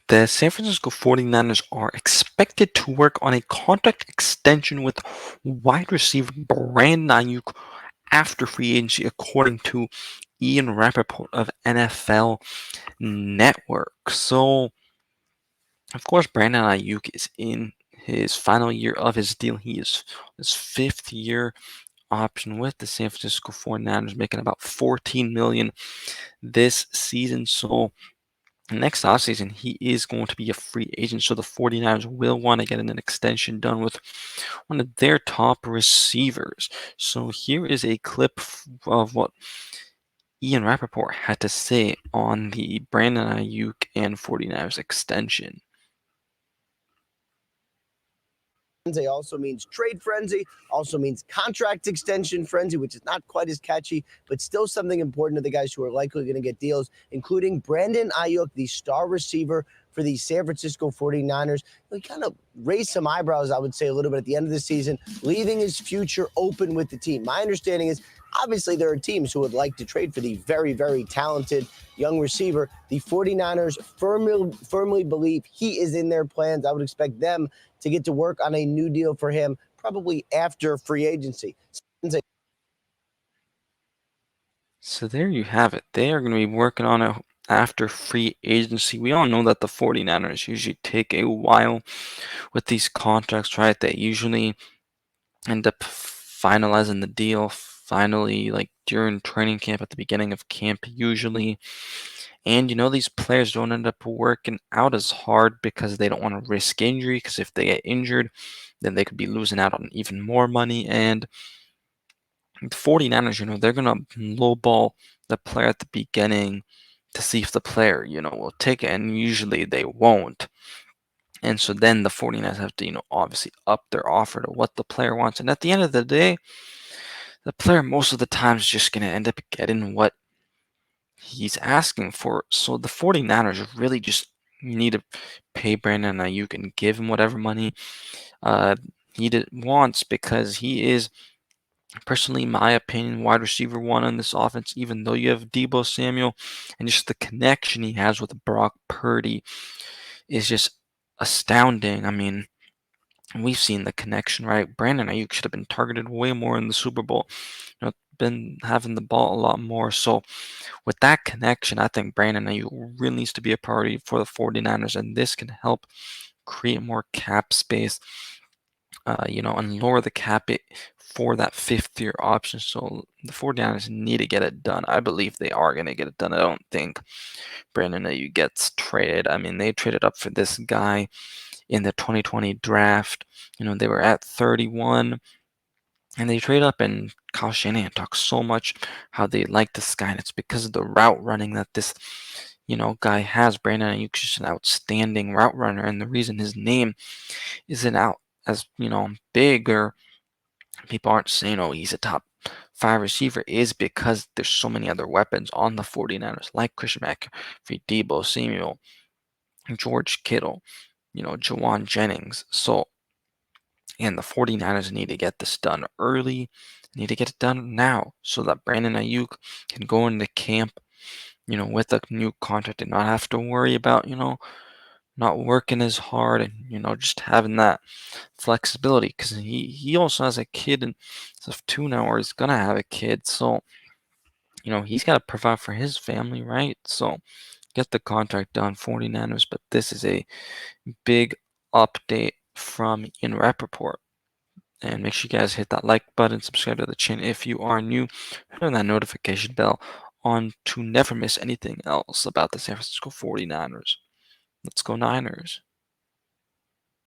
The San Francisco 49ers are expected to work on a contract extension with wide receiver Brandon Aiyuk after free agency, according to Ian Rappaport of NFL Network. So, of course, Brandon Aiyuk is in his final year of his deal. He is his fifth year option with the San Francisco 49ers, making about $14 million this season. So, next offseason, he is going to be a free agent. So, the 49ers will want to get an extension done with one of their top receivers. So, here is a clip of what Ian Rappaport had to say on the Brandon Aiyuk and 49ers extension. Frenzy also means trade frenzy, also means contract extension frenzy, which is not quite as catchy, but still something important to the guys who are likely going to get deals, including Brandon Aiyuk, the star receiver for the San Francisco 49ers. He kind of raised some eyebrows, I would say, a little bit at the end of the season, leaving his future open with the team. My understanding is obviously there are teams who would like to trade for the very, very talented young receiver. The 49ers firmly believe he is in their plans. I would expect them to get to work on a new deal for him probably after free agency. So there you have it. They are going to be working on it after free agency. We all know that the 49ers usually take a while with these contracts, right? They usually end up finalizing the deal finally, like during training camp at the beginning of camp, usually. And these players don't end up working out as hard because they don't want to risk injury. Because if they get injured, then they could be losing out on even more money. And the 49ers, they're going to lowball the player at the beginning to see if the player, will take it. And usually they won't. And so then the 49ers have to, obviously up their offer to what the player wants. And at the end of the day, the player most of the time is just going to end up getting what he's asking for. So the 49ers really just need to pay Brandon Aiyuk and give him whatever money uh, he wants, because he is, personally, in my opinion, wide receiver one on this offense, even though you have Deebo Samuel, and just the connection he has with Brock Purdy is just astounding. I mean, we've seen the connection, right? Brandon Aiyuk should have been targeted way more in the Super Bowl. Been having the ball a lot more. So with that connection, I think Brandon Aiyuk really needs to be a priority for the 49ers, and this can help create more cap space, and lower the cap it for that fifth year option. So the 49ers need to get it done. I believe they are going to get it done. I don't think Brandon Aiyuk gets traded. I mean, they traded up for this guy in the 2020 draft. They were at 31, and they trade up, and Kyle Shanahan talks so much how they like this guy, and it's because of the route running that this, guy has. Brandon Aiyuk is just an outstanding route runner, and the reason his name isn't out as, big, or people aren't saying, oh, he's a top 5 receiver, is because there's so many other weapons on the 49ers, like Christian McCaffrey, Deebo Samuel, George Kittle, Jawan Jennings. So, and the 49ers need to get this done early, need to get it done now, so that Brandon Aiyuk can go into camp, with a new contract and not have to worry about, not working as hard, and, just having that flexibility, because he also has a kid and stuff too now, or he's going to have a kid. So, he's got to provide for his family, right? So get the contract done, 49ers. But this is a big update from Ian Rappaport. And make sure you guys hit that like button, subscribe to the channel if you are new, turn that notification bell on to never miss anything else about the San Francisco 49ers. Let's go Niners.